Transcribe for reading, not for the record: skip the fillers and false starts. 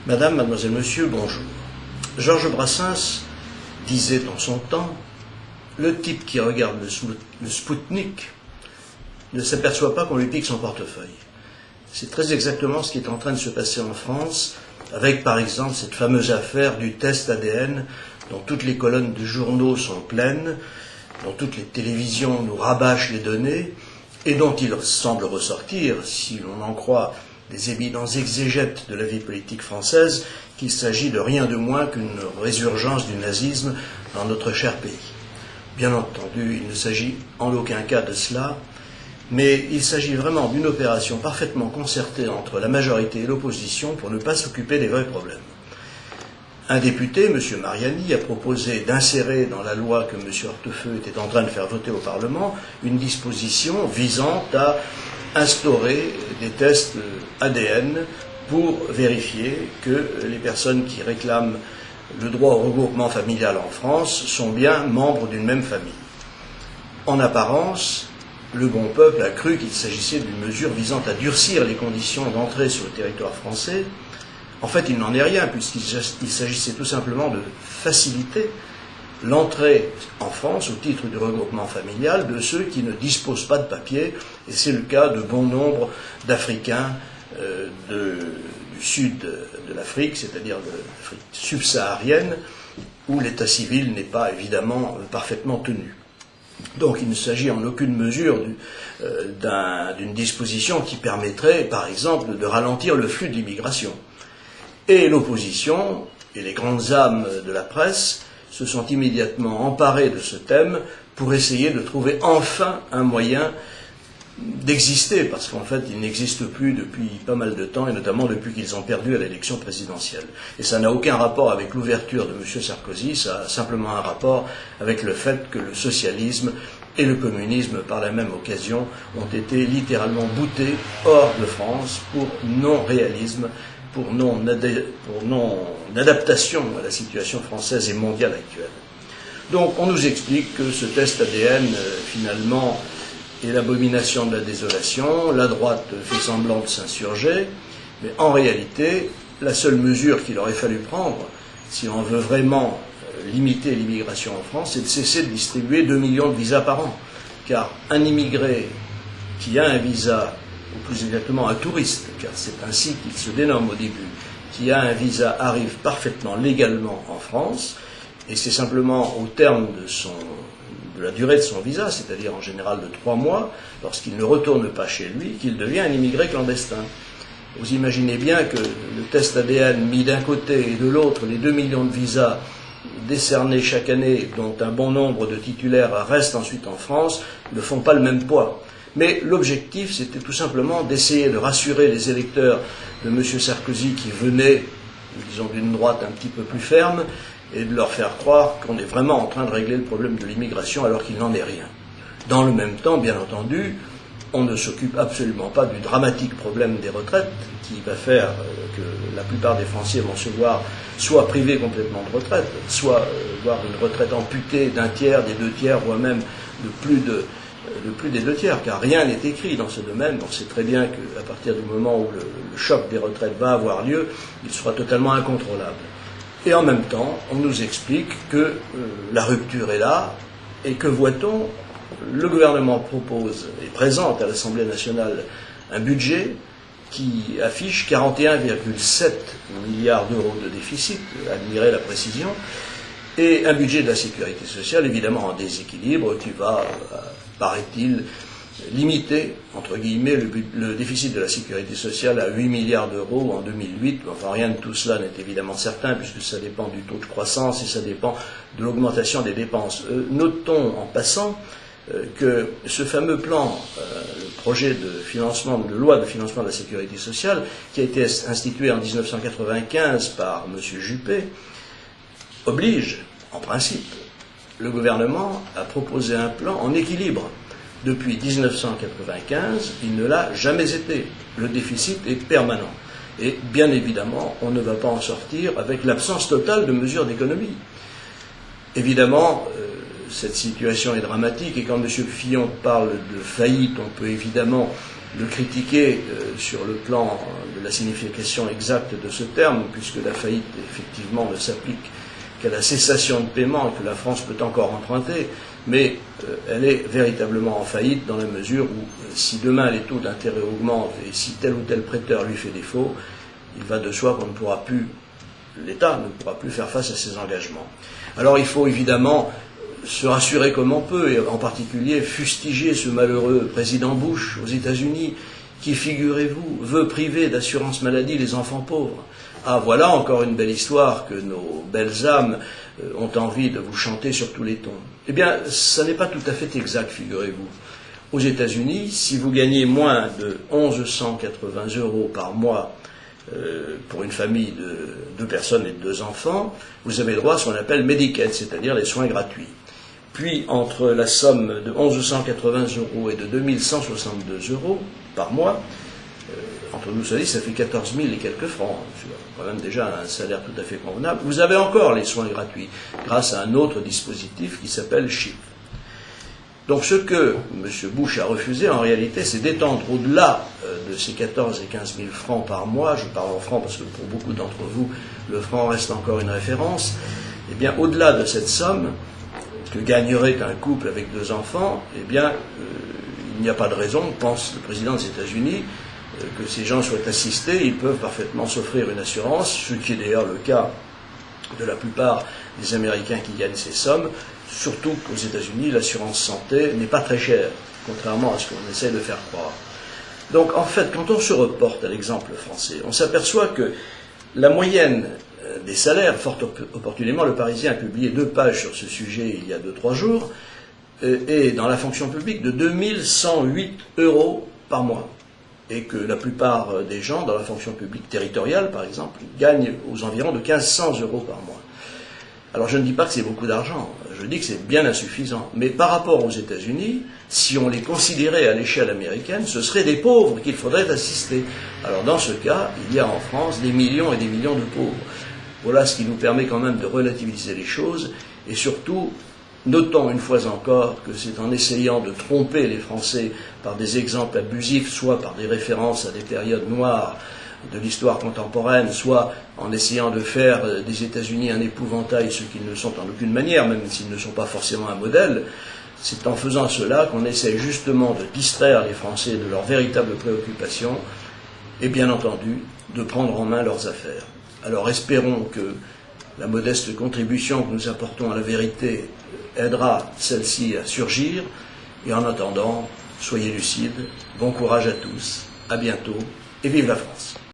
Madame, mademoiselle, monsieur, bonjour. Georges Brassens disait en son temps, le type qui regarde le Spoutnik ne s'aperçoit pas qu'on lui pique son portefeuille. C'est très exactement ce qui est en train de se passer en France, avec par exemple cette fameuse affaire du test ADN, dont toutes les colonnes de journaux sont pleines, dont toutes les télévisions nous rabâchent les données, et dont il semble ressortir, si l'on en croit des éminents exégètes de la vie politique française, qu'il s'agit de rien de moins qu'une résurgence du nazisme dans notre cher pays. Bien entendu, il ne s'agit en aucun cas de cela, mais il s'agit vraiment d'une opération parfaitement concertée entre la majorité et l'opposition pour ne pas s'occuper des vrais problèmes. Un député, M. Mariani, a proposé d'insérer dans la loi que M. Hortefeux était en train de faire voter au Parlement une disposition visant à instaurer des tests ADN pour vérifier que les personnes qui réclament le droit au regroupement familial en France sont bien membres d'une même famille. En apparence, le bon peuple a cru qu'il s'agissait d'une mesure visant à durcir les conditions d'entrée sur le territoire français. En fait, il n'en est rien, puisqu'il s'agissait tout simplement de faciliter l'entrée en France au titre du regroupement familial de ceux qui ne disposent pas de papier, et c'est le cas de bon nombre d'Africains du sud de l'Afrique, c'est-à-dire de l'Afrique subsaharienne, où l'état civil n'est pas évidemment parfaitement tenu. Donc il ne s'agit en aucune mesure d'une disposition qui permettrait, par exemple, de ralentir le flux de l'immigration. Et l'opposition et les grandes âmes de la presse se sont immédiatement emparés de ce thème pour essayer de trouver enfin un moyen d'exister, parce qu'en fait, il n'existe plus depuis pas mal de temps, et notamment depuis qu'ils ont perdu à l'élection présidentielle. Et ça n'a aucun rapport avec l'ouverture de M. Sarkozy, ça a simplement un rapport avec le fait que le socialisme et le communisme, par la même occasion, ont été littéralement boutés hors de France pour non-réalisme, pour non-adaptation à la situation française et mondiale actuelle. Donc on nous explique que ce test ADN, finalement, est l'abomination de la désolation, la droite fait semblant de s'insurger, mais en réalité, la seule mesure qu'il aurait fallu prendre, si on veut vraiment limiter l'immigration en France, c'est de cesser de distribuer 2 millions de visas par an. Car un immigré qui a un visa, ou plus exactement un touriste, car c'est ainsi qu'il se dénomme au début, qui a un visa arrive parfaitement légalement en France, et c'est simplement au terme de la durée de son visa, c'est-à-dire en général de 3 mois, lorsqu'il ne retourne pas chez lui, qu'il devient un immigré clandestin. Vous imaginez bien que le test ADN mis d'un côté et de l'autre, les 2 millions de visas décernés chaque année, dont un bon nombre de titulaires restent ensuite en France, ne font pas le même poids. Mais l'objectif, c'était tout simplement d'essayer de rassurer les électeurs de M. Sarkozy qui venaient, disons, d'une droite un petit peu plus ferme, et de leur faire croire qu'on est vraiment en train de régler le problème de l'immigration alors qu'il n'en est rien. Dans le même temps, bien entendu, on ne s'occupe absolument pas du dramatique problème des retraites qui va faire que la plupart des Français vont se voir soit privés complètement de retraite, soit voir une retraite amputée d'un tiers, des 2 tiers, voire même de plus des 2 tiers, car rien n'est écrit dans ce domaine. On sait très bien qu'à partir du moment où le choc des retraites va avoir lieu, il sera totalement incontrôlable. Et en même temps, on nous explique que la rupture est là, et que voit-on? Le gouvernement propose et présente à l'Assemblée nationale un budget qui affiche 41,7 milliards d'euros de déficit, admirez la précision, et un budget de la sécurité sociale évidemment en déséquilibre qui va, paraît-il, limiter, entre guillemets, le déficit de la sécurité sociale à 8 milliards d'euros en 2008. Enfin, rien de tout cela n'est évidemment certain, puisque ça dépend du taux de croissance et ça dépend de l'augmentation des dépenses. Notons en passant que ce fameux plan, le projet de loi de financement de la sécurité sociale, qui a été institué en 1995 par M. Juppé, oblige, en principe, le gouvernement à proposer un plan en équilibre. Depuis 1995, il ne l'a jamais été. Le déficit est permanent. Et bien évidemment, on ne va pas en sortir avec l'absence totale de mesures d'économie. Évidemment, cette situation est dramatique, et quand M. Fillon parle de faillite, on peut évidemment de critiquer sur le plan de la signification exacte de ce terme, puisque la faillite, effectivement, ne s'applique qu'à la cessation de paiement et que la France peut encore emprunter, mais elle est véritablement en faillite dans la mesure où, si demain les taux d'intérêt augmentent et si tel ou tel prêteur lui fait défaut, il va de soi qu'on ne pourra plus, l'État ne pourra plus faire face à ses engagements. Alors il faut évidemment se rassurer comme on peut, et en particulier fustiger ce malheureux président Bush aux États-Unis, qui, figurez-vous, veut priver d'assurance maladie les enfants pauvres. Ah, voilà encore une belle histoire que nos belles âmes ont envie de vous chanter sur tous les tons. Eh bien, ça n'est pas tout à fait exact, figurez-vous. Aux États-Unis, si vous gagnez moins de 1180 € par mois pour une famille de 2 personnes et de 2 enfants, vous avez droit à ce qu'on appelle Medicaid, c'est-à-dire les soins gratuits. Puis, entre la somme de 1180 € et de 2162 € par mois, entre nous, ça fait 14 000 et quelques francs. C'est quand même déjà un salaire tout à fait convenable. Vous avez encore les soins gratuits, grâce à un autre dispositif qui s'appelle CHIP. Donc ce que M. Bush a refusé, en réalité, c'est d'étendre au-delà de ces 14 et 15 000 francs par mois, je parle en francs parce que pour beaucoup d'entre vous, le franc reste encore une référence, eh bien, au-delà de cette somme, que gagnerait un couple avec 2 enfants, eh bien, il n'y a pas de raison, pense le président des États-Unis, que ces gens soient assistés. Ils peuvent parfaitement s'offrir une assurance, ce qui est d'ailleurs le cas de la plupart des Américains qui gagnent ces sommes, surtout qu'aux États-Unis, l'assurance santé n'est pas très chère, contrairement à ce qu'on essaie de faire croire. Donc, en fait, quand on se reporte à l'exemple français, on s'aperçoit que la moyenne des salaires, fort opportunément, le Parisien a publié 2 pages sur ce sujet il y a 2-3 jours, est dans la fonction publique de 2108 € par mois. Et que la plupart des gens dans la fonction publique territoriale, par exemple, gagnent aux environs de 1500 € par mois. Alors je ne dis pas que c'est beaucoup d'argent, je dis que c'est bien insuffisant. Mais par rapport aux États-Unis, si on les considérait à l'échelle américaine, ce seraient des pauvres qu'il faudrait assister. Alors dans ce cas, il y a en France des millions et des millions de pauvres. Voilà ce qui nous permet quand même de relativiser les choses, et surtout, notons une fois encore que c'est en essayant de tromper les Français par des exemples abusifs, soit par des références à des périodes noires de l'histoire contemporaine, soit en essayant de faire des États-Unis un épouvantail, ce qu'ils ne sont en aucune manière, même s'ils ne sont pas forcément un modèle. C'est en faisant cela qu'on essaie justement de distraire les Français de leurs véritables préoccupations et bien entendu de prendre en main leurs affaires. Alors espérons que la modeste contribution que nous apportons à la vérité aidera celle-ci à surgir, et en attendant, soyez lucides, bon courage à tous, à bientôt, et vive la France.